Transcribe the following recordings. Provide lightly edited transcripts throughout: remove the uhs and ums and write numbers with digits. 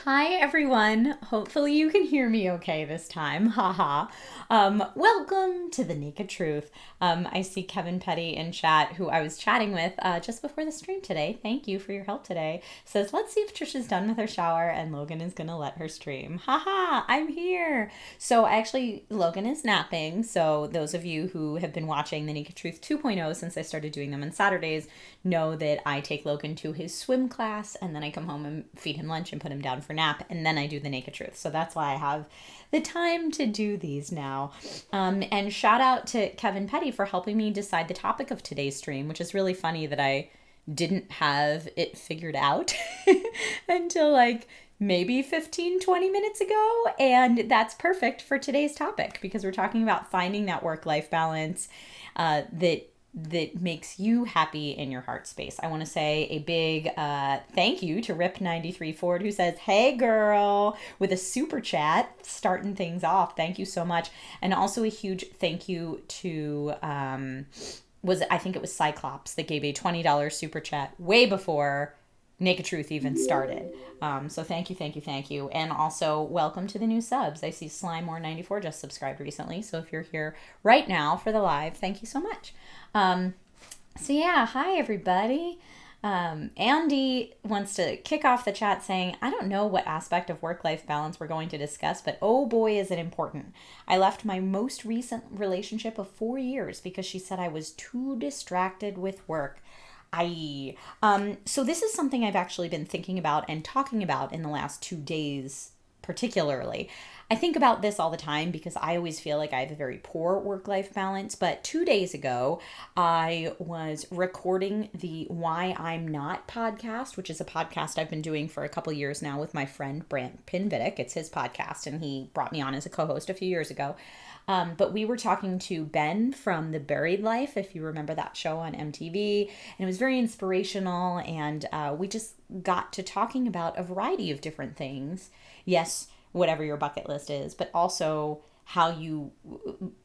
Hi everyone. Hopefully you can hear me okay this time. Haha. Welcome to the Naked Truth. I see Kevin Petty in chat, who I was chatting with just before the stream today. Thank you for your help today. Says, let's see if Trisha's done with her shower and Logan is gonna let her stream. Haha, I'm here. So actually, Logan is napping. So those of you who have been watching the Naked Truth 2.0 since I started doing them on Saturdays know that I take Logan to his swim class and then I come home and feed him lunch and put him down for nap, and then I do the Naked Truth. So that's why I have the time to do these now. And shout out to Kevin Petty for helping me decide the topic of today's stream, which is really funny that I didn't have it figured out until like maybe 15-20 minutes ago. And that's perfect for today's topic because we're talking about finding that work-life balance that makes you happy in your heart space. I want to say a big thank you to Rip93 Ford, who says, hey girl, with a super chat, starting things off. Thank you so much. And also a huge thank you to, I think it was Cyclops that gave a $20 super chat way before Naked Truth even started. So thank you. And also welcome to the new subs. I see Slimemore94 just subscribed recently. So if you're here right now for the live, thank you so much. Hi everybody. Andy wants to kick off the chat saying, I don't know what aspect of work-life balance we're going to discuss, but oh boy, is it important. I left my most recent relationship of 4 years because she said I was too distracted with work. So this is something I've actually been thinking about and talking about in the last 2 days particularly. I think about this all the time because I always feel like I have a very poor work-life balance. But 2 days ago, I was recording the Why I'm Not podcast, which is a podcast I've been doing for a couple years now with my friend Brant Pinvidic. It's his podcast, and he brought me on as a co-host a few years ago. But we were talking to Ben from The Buried Life, if you remember that show on MTV, and it was very inspirational, and we just got to talking about a variety of different things. Yes, whatever your bucket list is, but also how you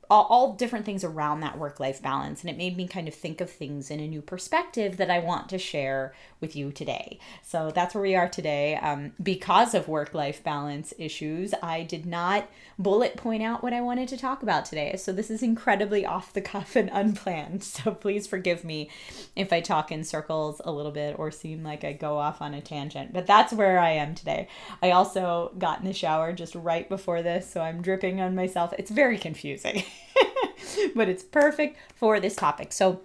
all different things around that work-life balance. And it made me kind of think of things in a new perspective that I want to share with you today. So that's where we are today. Because of work-life balance issues, I did not bullet point out what I wanted to talk about today. So this is incredibly off the cuff and unplanned. So please forgive me if I talk in circles a little bit or seem like I go off on a tangent, but that's where I am today. I also got in the shower just right before this, so I'm dripping on myself. It's very confusing. But it's perfect for this topic. So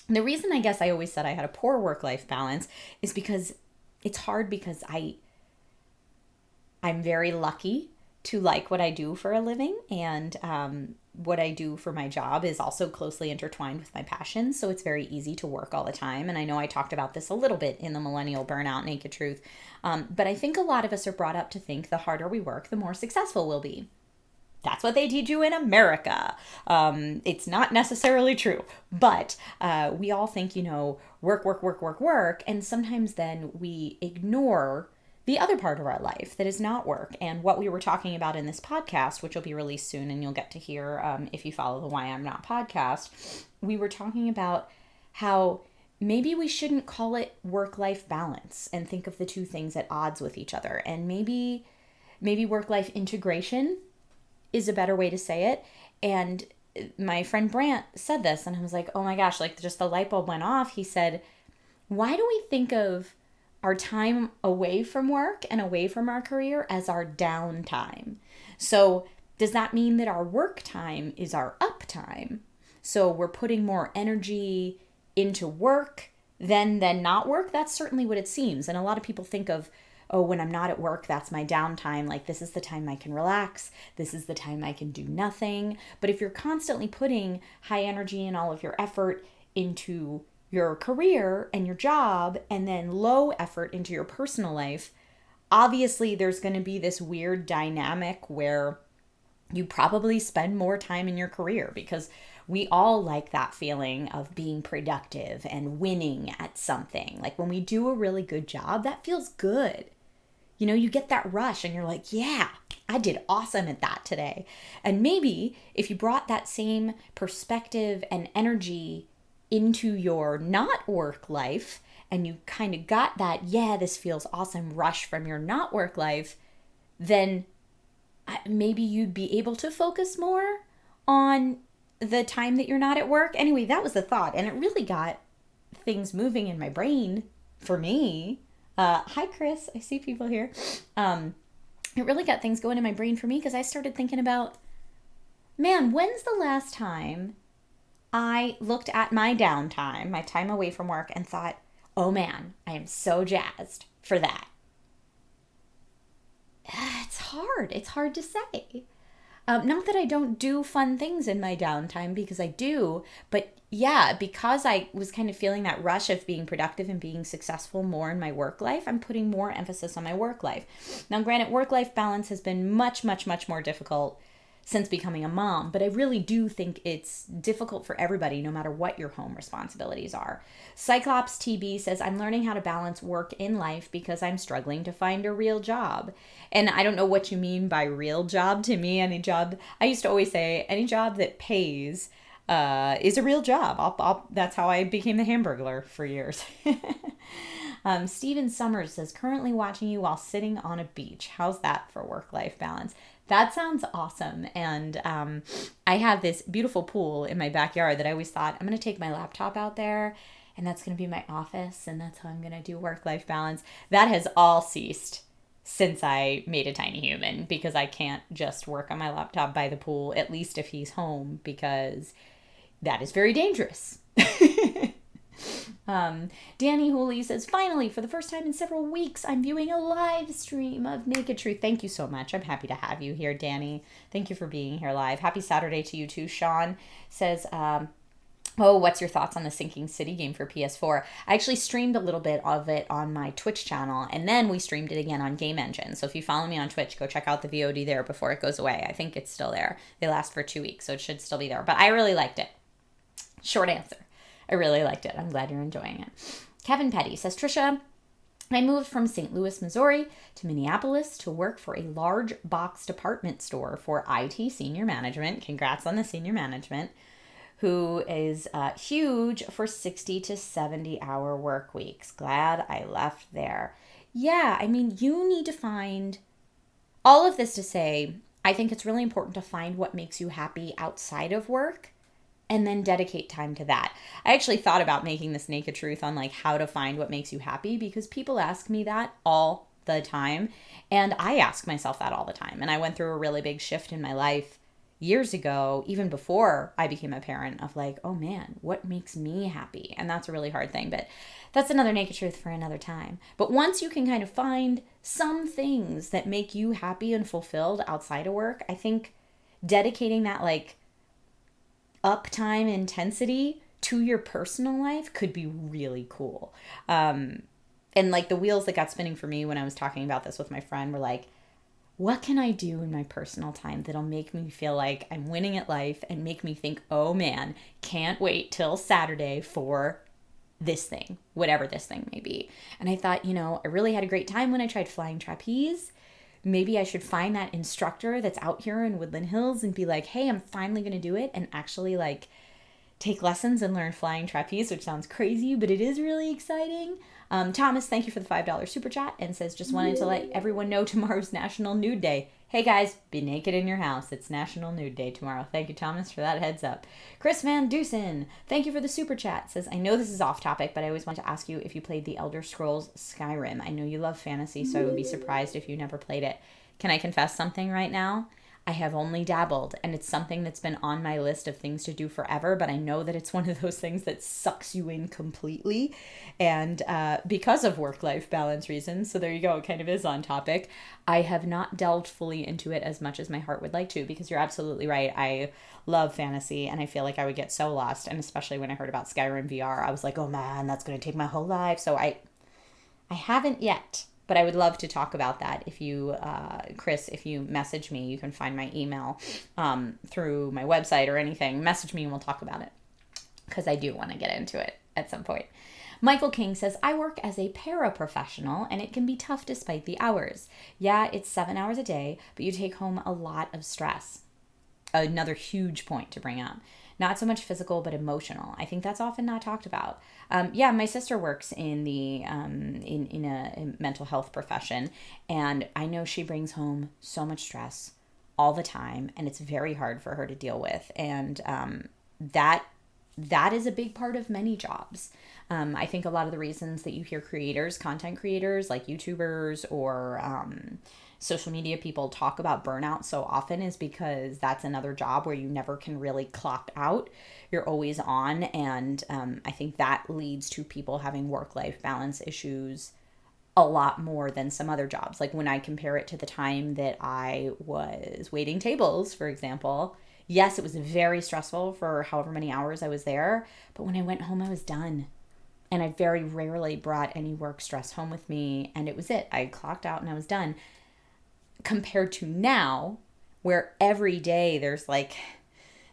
the reason I guess I always said I had a poor work-life balance is because it's hard because I'm very lucky to like what I do for a living, and what I do for my job is also closely intertwined with my passion. So it's very easy to work all the time. And I know I talked about this a little bit in the Millennial Burnout Naked Truth. But I think a lot of us are brought up to think the harder we work, the more successful we'll be. That's what they teach you in America. It's not necessarily true, but we all think, work. And sometimes then we ignore the other part of our life that is not work. And what we were talking about in this podcast, which will be released soon and you'll get to hear if you follow the Why I'm Not podcast, we were talking about how maybe we shouldn't call it work-life balance and think of the two things at odds with each other. And maybe work-life integration is a better way to say it. And my friend Brant said this, and I was like, oh my gosh, like just the light bulb went off. He said, why do we think of our time away from work and away from our career as our downtime? So does that mean that our work time is our up time? So we're putting more energy into work than not work? That's certainly what it seems. And a lot of people think of, oh, when I'm not at work, that's my downtime. Like, this is the time I can relax. This is the time I can do nothing. But if you're constantly putting high energy and all of your effort into your career and your job, and then low effort into your personal life, obviously there's going to be this weird dynamic where you probably spend more time in your career, because we all like that feeling of being productive and winning at something. Like when we do a really good job, that feels good. You get that rush and you're like, yeah, I did awesome at that today. And maybe if you brought that same perspective and energy into your not work life and you kind of got that, yeah, this feels awesome rush from your not work life, then maybe you'd be able to focus more on the time that you're not at work. Anyway, that was the thought, and it really got things moving in my brain for me. Hi, Chris. I see people here. It really got things going in my brain for me because I started thinking about, man, when's the last time I looked at my downtime, my time away from work, and thought, oh man, I am so jazzed for that. It's hard. It's hard to say. Not that I don't do fun things in my downtime, because I do, but yeah, because I was kind of feeling that rush of being productive and being successful more in my work life, I'm putting more emphasis on my work life. Now, granted, work-life balance has been much, much, much more difficult since becoming a mom, but I really do think it's difficult for everybody, no matter what your home responsibilities are. Cyclops TB says, I'm learning how to balance work in life because I'm struggling to find a real job. And I don't know what you mean by real job. To me, any job, I used to always say, any job that pays is a real job. That's how I became the Hamburglar for years. Steven Summers says, currently watching you while sitting on a beach. How's that for work-life balance? That sounds awesome. And I have this beautiful pool in my backyard that I always thought, I'm going to take my laptop out there, and that's going to be my office, and that's how I'm going to do work-life balance. That has all ceased since I made a tiny human, because I can't just work on my laptop by the pool, at least if he's home, because that is very dangerous. Danny Hooley says, finally, for the first time in several weeks, I'm viewing a live stream of Naked Truth. Thank you so much. I'm happy to have you here, Danny. Thank you for being here live. Happy Saturday to you too. Sean says, what's your thoughts on the Sinking City game for PS4? I actually streamed a little bit of it on my Twitch channel, and then we streamed it again on Game Engine. So if you follow me on Twitch, go check out the VOD there before it goes away. I think it's still there. They last for 2 weeks, so it should still be there. But I really liked it. Short answer. I really liked it. I'm glad you're enjoying it. Kevin Petty says, Trisha, I moved from St. Louis, Missouri to Minneapolis to work for a large box department store for IT senior management. Congrats on the senior management, who is huge for 60 to 70 hour work weeks. Glad I left there. Yeah, I mean, you need to find all of this to say, I think it's really important to find what makes you happy outside of work, and then dedicate time to that. I actually thought about making this Naked Truth on like how to find what makes you happy, because people ask me that all the time. And I ask myself that all the time. And I went through a really big shift in my life years ago, even before I became a parent, of like, oh man, what makes me happy? And that's a really hard thing, but that's another Naked Truth for another time. But once you can kind of find some things that make you happy and fulfilled outside of work, I think dedicating that like uptime intensity to your personal life could be really cool. And like the wheels that got spinning for me when I was talking about this with my friend were like, what can I do in my personal time that'll make me feel like I'm winning at life and make me think, oh man, can't wait till Saturday for this thing, whatever this thing may be. And I thought, I really had a great time when I tried flying trapeze. Maybe I should find that instructor that's out here in Woodland Hills and be like, hey, I'm finally going to do it, and actually like take lessons and learn flying trapeze, which sounds crazy, but it is really exciting. Thomas, thank you for the $5 super chat, and says, just wanted to let everyone know tomorrow's National Nude Day. Hey guys, be naked in your house. It's National Nude Day tomorrow. Thank you, Thomas, for that heads up. Chris Van Dusen, thank you for the super chat. Says, I know this is off topic, but I always want to ask you if you played the Elder Scrolls Skyrim. I know you love fantasy, so I would be surprised if you never played it. Can I confess something right now? I have only dabbled, and it's something that's been on my list of things to do forever, but I know that it's one of those things that sucks you in completely, and because of work-life balance reasons, so there you go, it kind of is on topic, I have not delved fully into it as much as my heart would like to, because you're absolutely right, I love fantasy, and I feel like I would get so lost, and especially when I heard about Skyrim VR, I was like, oh man, that's going to take my whole life, so I haven't yet. But I would love to talk about that. If you, Chris, if you message me, you can find my email through my website or anything. Message me and we'll talk about it, because I do want to get into it at some point. Michael King says, I work as a paraprofessional and it can be tough despite the hours. Yeah, it's 7 hours a day, but you take home a lot of stress. Another huge point to bring up. not so much physical, but emotional. I think that's often not talked about. Yeah, my sister works in the in a mental health profession, and I know she brings home so much stress all the time, and it's very hard for her to deal with. And that is a big part of many jobs. I think a lot of the reasons that you hear creators, content creators like YouTubers or social media people talk about burnout so often is because that's another job where you never can really clock out. You're always on. And I think that leads to people having work-life balance issues a lot more than some other jobs. Like when I compare it to the time that I was waiting tables, for example, yes, it was very stressful for however many hours I was there, but when I went home, I was done. And I very rarely brought any work stress home with me, and it was it. I clocked out and I was done. Compared to now, where every day there's like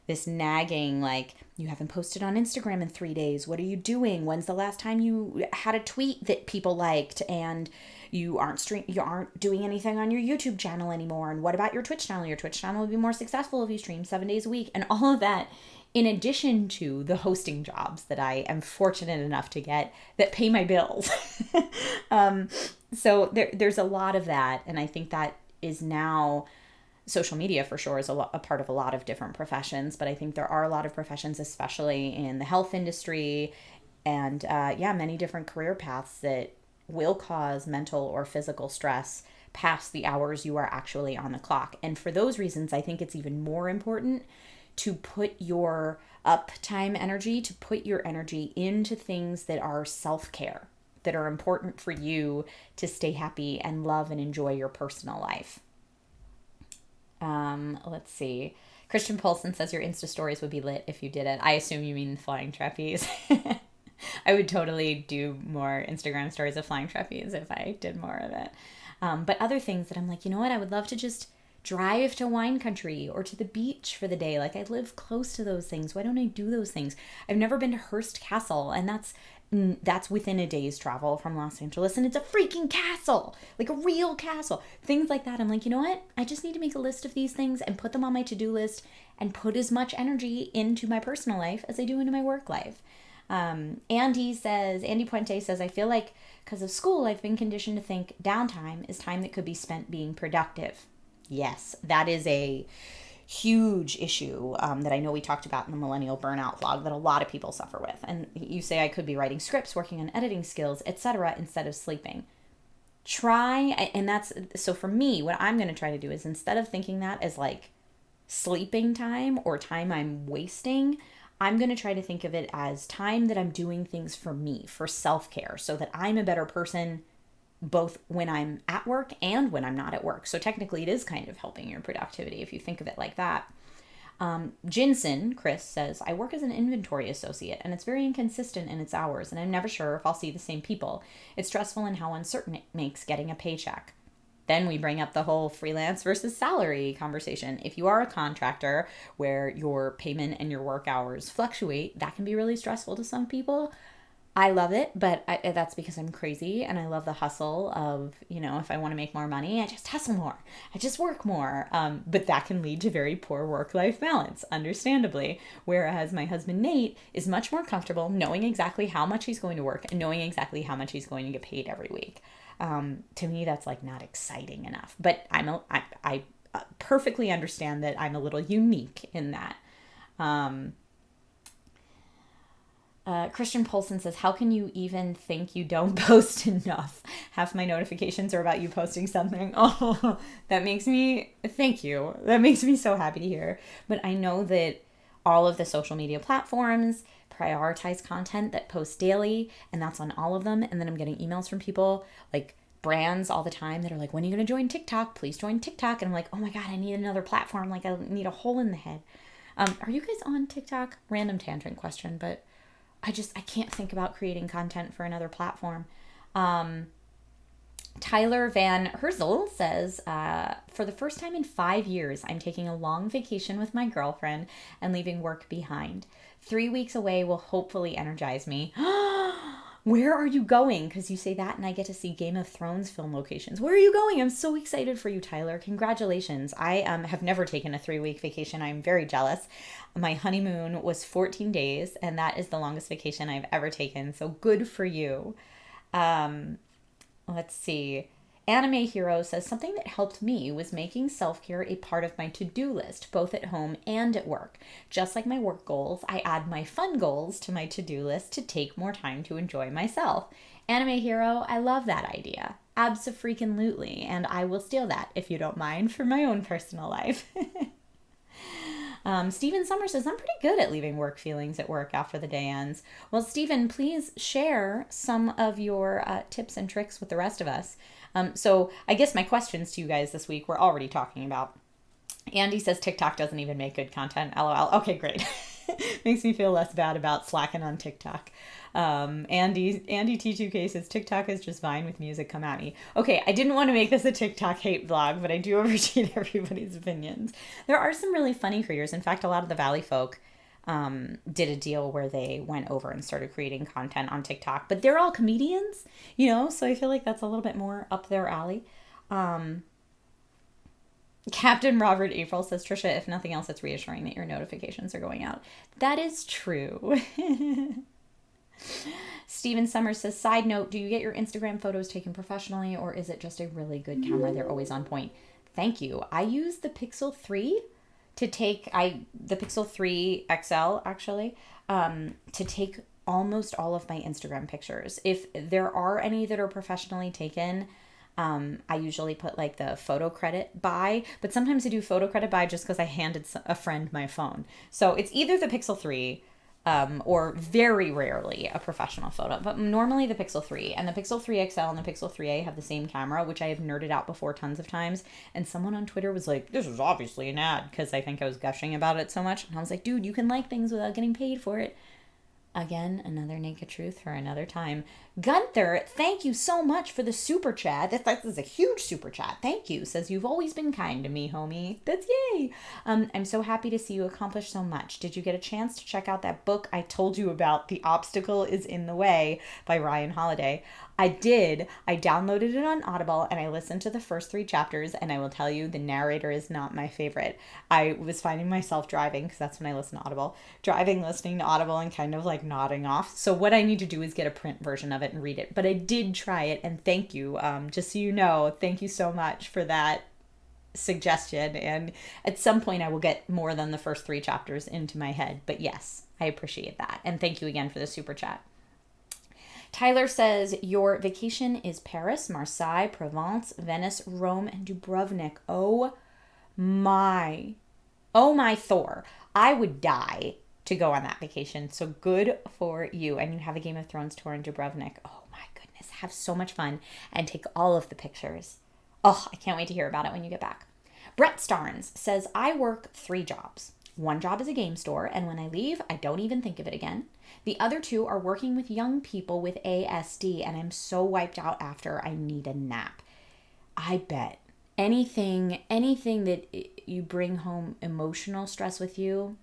this nagging, like, you haven't posted on Instagram in 3 days. What are you doing? When's the last time you had a tweet that people liked? And you aren't doing anything on your YouTube channel anymore. And what about your Twitch channel? Your Twitch channel will be more successful if you stream 7 days a week. And all of that, in addition to the hosting jobs that I am fortunate enough to get that pay my bills. So there's a lot of that. And I think that is now, social media for sure is a part of a lot of different professions, but I think there are a lot of professions, especially in the health industry and many different career paths that will cause mental or physical stress past the hours you are actually on the clock. And for those reasons, I think it's even more important to put your uptime energy, to put your energy into things that are self-care, that are important for you to stay happy and love and enjoy your personal life. Let's see. Christian Polson says your Insta stories would be lit if you did it. I assume you mean flying trapeze. I would totally do more Instagram stories of flying trapeze if I did more of it. But other things that I'm like, you know what? I would love to just drive to wine country or to the beach for the day. Like, I live close to those things. Why don't I do those things? I've never been to Hearst Castle, and that's within a day's travel from Los Angeles, and it's a freaking castle, like a real castle. Things like that. I'm like, you know what? I just need to make a list of these things and put them on my to-do list and put as much energy into my personal life as I do into my work life. Andy Puente says, I feel like because of school, I've been conditioned to think downtime is time that could be spent being productive. Yes, that is a huge issue that I know we talked about in the Millennial Burnout vlog that a lot of people suffer with. And you say I could be writing scripts, working on editing skills, etc., instead of sleeping. So for me, what I'm going to try to do is, instead of thinking that as like sleeping time or time I'm wasting, I'm going to try to think of it as time that I'm doing things for me, for self-care, so that I'm a better person both when I'm at work and when I'm not at work. So technically it is kind of helping your productivity if you think of it like that. Jinsen, Chris, says, I work as an inventory associate and it's very inconsistent in its hours and I'm never sure if I'll see the same people. It's stressful and how uncertain it makes getting a paycheck. Then we bring up the whole freelance versus salary conversation. If you are a contractor where your payment and your work hours fluctuate, that can be really stressful to some people. I love it, but that's because I'm crazy and I love the hustle of, if I want to make more money, I just hustle more. I just work more. But that can lead to very poor work-life balance, understandably. Whereas my husband, Nate, is much more comfortable knowing exactly how much he's going to work and knowing exactly how much he's going to get paid every week. To me, that's like not exciting enough. But I perfectly understand that I'm a little unique in that. Christian Polson says, how can you even think you don't post enough? Half my notifications are about you posting something. Oh, thank you. That makes me so happy to hear. But I know that all of the social media platforms prioritize content that posts daily, and that's on all of them. And then I'm getting emails from people, like brands all the time, that are like, when are you going to join TikTok? Please join TikTok. And I'm like, oh my God, I need another platform. Like, I need a hole in the head. Are you guys on TikTok? Random tangent question, but I can't think about creating content for another platform. Tyler Van Hersel says, for the first time in 5 years, I'm taking a long vacation with my girlfriend and leaving work behind. 3 weeks away will hopefully energize me. Where are you going? Because you say that and I get to see Game of Thrones film locations. Where are you going? I'm so excited for you, Tyler. Congratulations. I have never taken a 3-week vacation. I'm very jealous. My honeymoon was 14 days, and that is the longest vacation I've ever taken. So good for you. Let's see. Anime Hero says something that helped me was making self-care a part of my to-do list, both at home and at work. Just like my work goals, I add my fun goals to my to-do list to take more time to enjoy myself. Anime Hero, I love that idea. Abso-freaking-lutely, and I will steal that, if you don't mind, for my own personal life. Stephen Summer says, I'm pretty good at leaving work feelings at work after the day ends. Well, Stephen, please share some of your tips and tricks with the rest of us. So I guess my questions to you guys this week we're already talking about. Andy says TikTok doesn't even make good content. LOL. Okay, great. Makes me feel less bad about slacking on TikTok. Andy T2K says TikTok is just Vine with music. Come at me. Okay, I didn't want to make this a TikTok hate vlog, but I do appreciate everybody's opinions. There are some really funny creators. In fact, a lot of the Valley folk did a deal where they went over and started creating content on TikTok, but they're all comedians, so I feel like that's a little bit more up their alley. Captain Robert April says, Trisha, if nothing else, it's reassuring that your notifications are going out. That is true. Steven Summers says, side note, do you get your Instagram photos taken professionally, or is it just a really good camera? They're always on point. Thank you. I use the Pixel 3 to take, the Pixel 3 XL actually, to take almost all of my Instagram pictures. If there are any that are professionally taken, I usually put like the photo credit by, but sometimes I do photo credit by just because I handed a friend my phone. So it's either the Pixel 3 or very rarely a professional photo, but normally the Pixel 3. And the Pixel 3 XL and the Pixel 3a have the same camera, which I have nerded out before tons of times. And someone on Twitter was like, this is obviously an ad, because I think I was gushing about it so much. And I was like, dude, you can like things without getting paid for it. Again, another naked truth for another time. Gunther, thank you so much for the super chat. That is a huge super chat. Thank you. Says, you've always been kind to me, homie. That's yay. I'm so happy to see you accomplish so much. Did you get a chance to check out that book I told you about, The Obstacle is in the Way by Ryan Holiday? I did. I downloaded it on Audible and I listened to the first 3 chapters, and I will tell you the narrator is not my favorite. I was finding myself driving, because that's when I listen to Audible, listening to Audible and kind of like nodding off. So what I need to do is get a print version of it and read it. But I did try it, and thank you. Just so you know, thank you so much for that suggestion. And at some point I will get more than the first 3 chapters into my head. But yes, I appreciate that. And thank you again for the super chat. Tyler says, your vacation is Paris, Marseille, Provence, Venice, Rome, and Dubrovnik. Oh my Thor. I would die to go on that vacation. So good for you. And you have a Game of Thrones tour in Dubrovnik. Oh my goodness. Have so much fun and take all of the pictures. Oh, I can't wait to hear about it when you get back. Brett Starnes says, I work 3 jobs. One job is a game store, and when I leave, I don't even think of it again. The other 2 are working with young people with ASD, and I'm so wiped out after I need a nap. I bet anything that you bring home emotional stress with you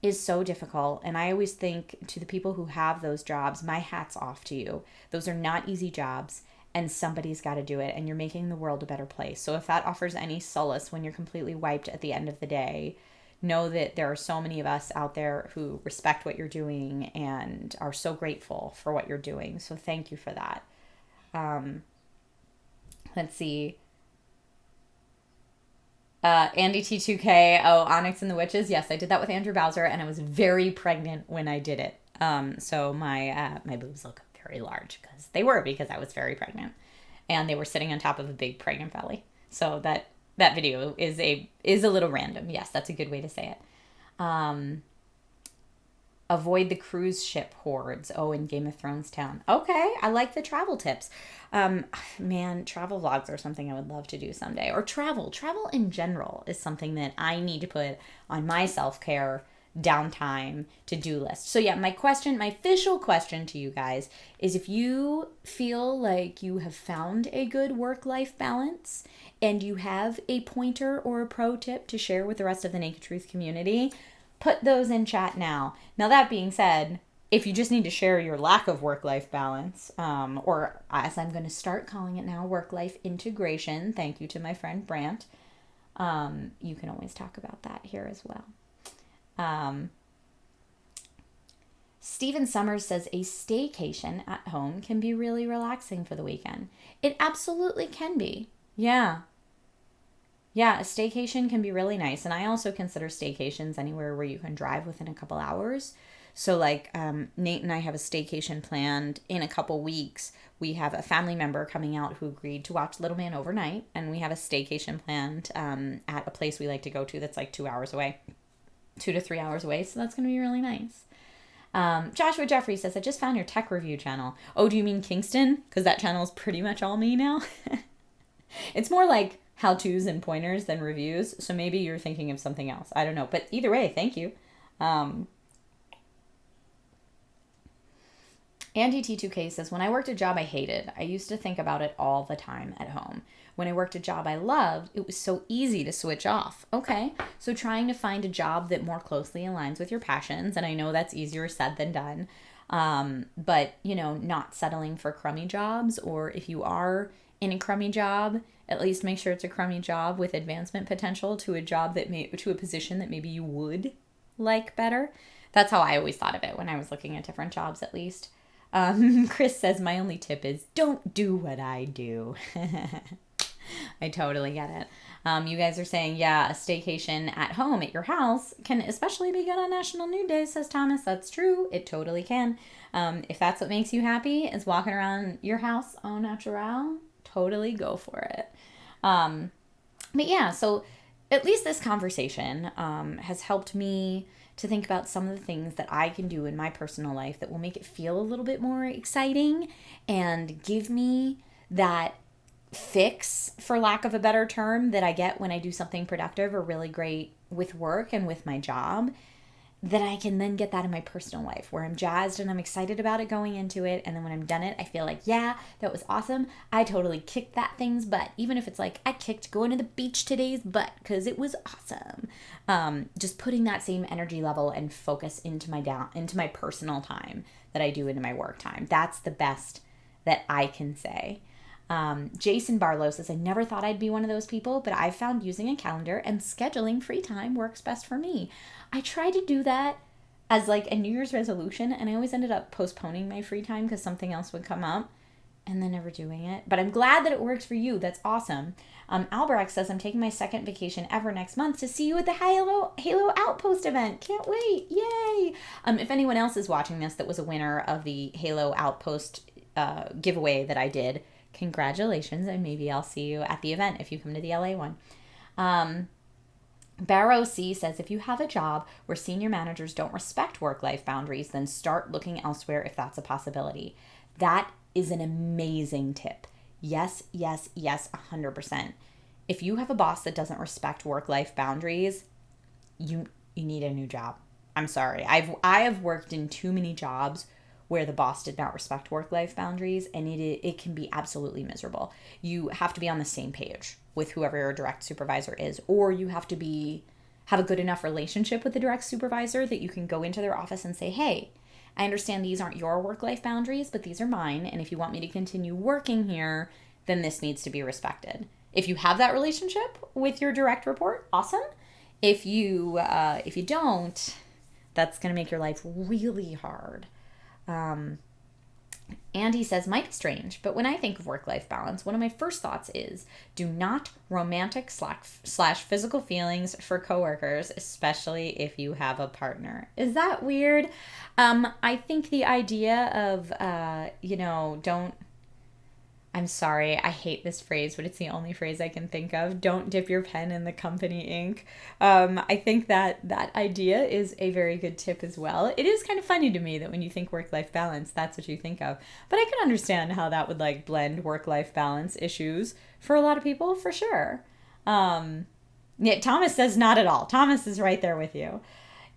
is so difficult. And I always think to the people who have those jobs, my hat's off to you. Those are not easy jobs, and somebody's got to do it, and you're making the world a better place. So if that offers any solace when you're completely wiped at the end of the day, know that there are so many of us out there who respect what you're doing and are so grateful for what you're doing. So thank you for that. Let's see. Andy T2K. Oh, Onyx and the Witches. Yes, I did that with Andrew Bowser, and I was very pregnant when I did it. So my boobs look very large because I was very pregnant, and they were sitting on top of a big pregnant belly. So that video is a little random. Yes, that's a good way to say it. Avoid the cruise ship hordes. Oh, in Game of Thrones town. Okay, I like the travel tips. Man, travel vlogs are something I would love to do someday. Or travel in general is something that I need to put on my self-care downtime to-do list. So yeah, my official question to you guys is, if you feel like you have found a good work-life balance and you have a pointer or a pro tip to share with the rest of the Naked Truth community, put those in chat now. Now, that being said, if you just need to share your lack of work-life balance, or as I'm going to start calling it now, work-life integration, thank you to my friend Brant, you can always talk about that here as well. Stephen Summers says a staycation at home can be really relaxing for the weekend. It absolutely can be. Yeah. Yeah, a staycation can be really nice. And I also consider staycations anywhere where you can drive within a couple hours. So like Nate and I have a staycation planned in a couple weeks. We have a family member coming out who agreed to watch Little Man overnight. And we have a staycation planned at a place we like to go to that's like 2 hours away. 2 to 3 hours away. So that's going to be really nice. Joshua Jeffrey says, I just found your tech review channel. Oh, do you mean Kingston? Because that channel is pretty much all me now. It's more like how-tos and pointers than reviews. So maybe you're thinking of something else. I don't know. But either way, thank you. Andy T2K says, when I worked a job I hated, I used to think about it all the time at home. When I worked a job I loved, it was so easy to switch off. Okay, so trying to find a job that more closely aligns with your passions, and I know that's easier said than done, but, you know, not settling for crummy jobs, or if you are in a crummy job, at least make sure it's a crummy job with advancement potential to a job that to a position that maybe you would like better. That's how I always thought of it when I was looking at different jobs, at least. Chris says, my only tip is don't do what I do. I totally get it. You guys are saying, yeah, a staycation at home at your house can especially be good on National Nude Day, says Thomas. That's true. It totally can. If that's what makes you happy, is walking around your house au naturel, totally go for it. But yeah, so at least this conversation has helped me to think about some of the things that I can do in my personal life that will make it feel a little bit more exciting and give me that fix, for lack of a better term, that I get when I do something productive or really great with work and with my job, that I can then get that in my personal life where I'm jazzed and I'm excited about it going into it. And then when I'm done it, I feel like, yeah, that was awesome. I totally kicked that thing's butt. Even if it's like, I kicked going to the beach today's butt because it was awesome. Just putting that same energy level and focus into my personal time that I do into my work time. That's the best that I can say. Jason Barlow says, I never thought I'd be one of those people, but I've found using a calendar and scheduling free time works best for me. I try to do that as like a New Year's resolution, and I always ended up postponing my free time because something else would come up and then never doing it. But I'm glad that it works for you. That's awesome. Albrecht says, I'm taking my second vacation ever next month to see you at the Halo Outpost event. Can't wait. Yay. If anyone else is watching this that was a winner of the Halo Outpost giveaway that I did, congratulations, and maybe I'll see you at the event if you come to the LA one. Barrow C says, if you have a job where senior managers don't respect work-life boundaries, then start looking elsewhere if that's a possibility. That is an amazing tip. Yes, 100%. If you have a boss that doesn't respect work-life boundaries, you need a new job. I'm sorry. I have worked in too many jobs where the boss did not respect work-life boundaries, and it can be absolutely miserable. You have to be on the same page with whoever your direct supervisor is, or you have to have a good enough relationship with the direct supervisor that you can go into their office and say, hey, I understand these aren't your work-life boundaries, but these are mine, and if you want me to continue working here, then this needs to be respected. If you have that relationship with your direct report, awesome. If you don't, that's going to make your life really hard. Andy says, might be strange, but when I think of work-life balance, one of my first thoughts is do not romantic / physical feelings for coworkers, especially if you have a partner. Is that weird? I think the idea of, I'm sorry, I hate this phrase, but it's the only phrase I can think of. Don't dip your pen in the company ink. I think that idea is a very good tip as well. It is kind of funny to me that when you think work-life balance, that's what you think of. But I can understand how that would like blend work-life balance issues for a lot of people, for sure. Yeah, Thomas says not at all. Thomas is right there with you.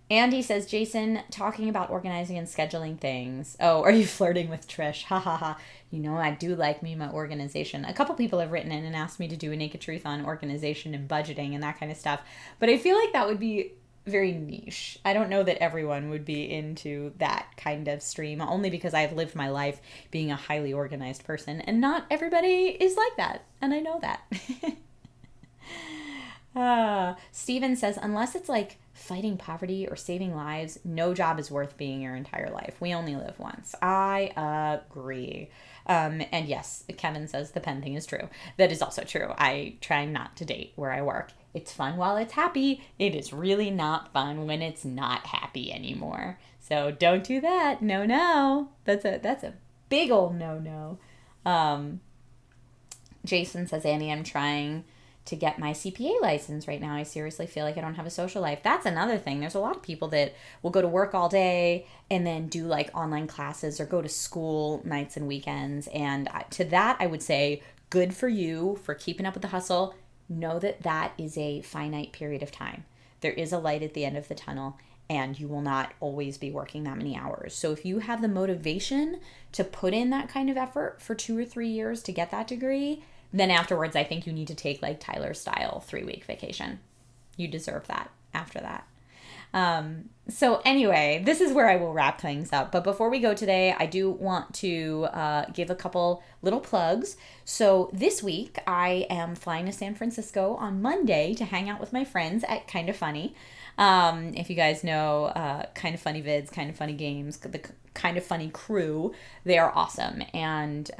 Andy says, Jason, talking about organizing and scheduling things. Oh, are you flirting with Trish? Ha ha ha. You know, I do like me my organization. A couple people have written in and asked me to do a Naked Truth on organization and budgeting and that kind of stuff. But I feel like that would be very niche. I don't know that everyone would be into that kind of stream, only because I've lived my life being a highly organized person, and not everybody is like that, and I know that. Steven says, unless it's like fighting poverty or saving lives, no job is worth being your entire life. We only live once. I agree. And yes, Kevin says the pen thing is true. That is also true. I try not to date where I work. It's fun while it's happy. It is really not fun when it's not happy anymore. So don't do that. No, no. That's a big old no. Jason says, Annie, I'm trying to get my CPA license right now. I seriously feel like I don't have a social life. That's another thing. There's a lot of people that will go to work all day and then do like online classes or go to school nights and weekends. And to that, I would say, good for you for keeping up with the hustle. Know that that is a finite period of time. There is a light at the end of the tunnel, and you will not always be working that many hours. So if you have the motivation to put in that kind of effort for 2 or 3 years to get that degree, then afterwards, I think you need to take like Tyler style 3-week vacation. You deserve that after that. So anyway, this is where I will wrap things up. But before we go today, I do want to give a couple little plugs. So this week, I am flying to San Francisco on Monday to hang out with my friends at Kind of Funny. If you guys know Kind of Funny Vids, Kind of Funny Games, the Kind of Funny crew, they are awesome. And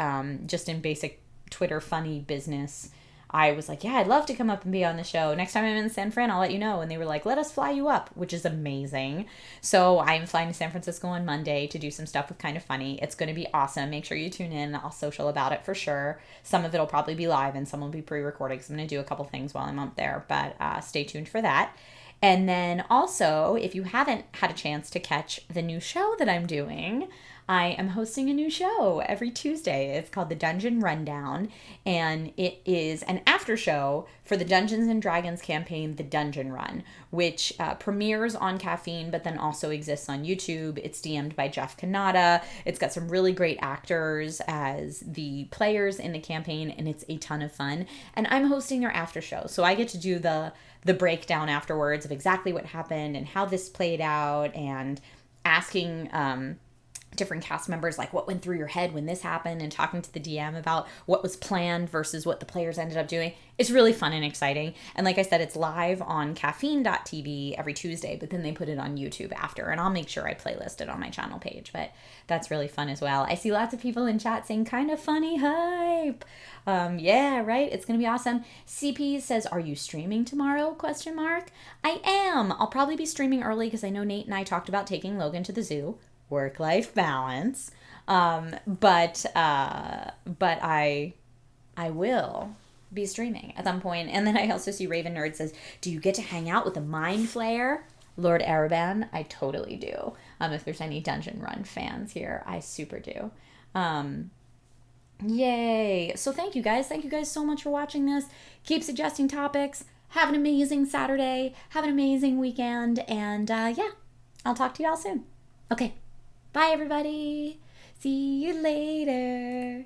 just in basic Twitter funny business, I was like, yeah, I'd love to come up and be on the show. Next time I'm in San Fran, I'll let you know. And they were like, let us fly you up, which is amazing. So I'm flying to San Francisco on Monday to do some stuff with Kind of Funny. It's going to be awesome. Make sure you tune in. I'll social about it for sure. Some of it will probably be live and some will be pre-recorded because I'm going to do a couple things while I'm up there. But stay tuned for that. And then also, if you haven't had a chance to catch the new show that I'm doing, I am hosting a new show every Tuesday. It's called The Dungeon Rundown, and it is an after show for the Dungeons and Dragons campaign, The Dungeon Run, which premieres on Caffeine, but then also exists on YouTube. It's DM'd by Jeff Kanata. It's got some really great actors as the players in the campaign, and it's a ton of fun. And I'm hosting their after show, so I get to do the breakdown afterwards of exactly what happened and how this played out, and asking different cast members like what went through your head when this happened, and talking to the DM about what was planned versus what the players ended up doing. It's really fun and exciting. And like I said, it's live on caffeine.tv every Tuesday, but then they put it on YouTube after, and I'll make sure I playlist it on my channel page. But that's really fun as well. I see lots of people in chat saying Kind of Funny hype. Yeah, right. It's going to be awesome. CP says, are you streaming tomorrow? ? I am. I'll probably be streaming early because I know Nate and I talked about taking Logan to the zoo. Work-life balance. But I will be streaming at some point. And then I also see Raven Nerd says, do you get to hang out with the Mind Flayer? Lord Araban? I totally do. If there's any Dungeon Run fans here, I super do. Yay. So thank you guys. Thank you guys so much for watching this. Keep suggesting topics. Have an amazing Saturday. Have an amazing weekend. And yeah, I'll talk to you all soon. Okay. Bye, everybody. See you later.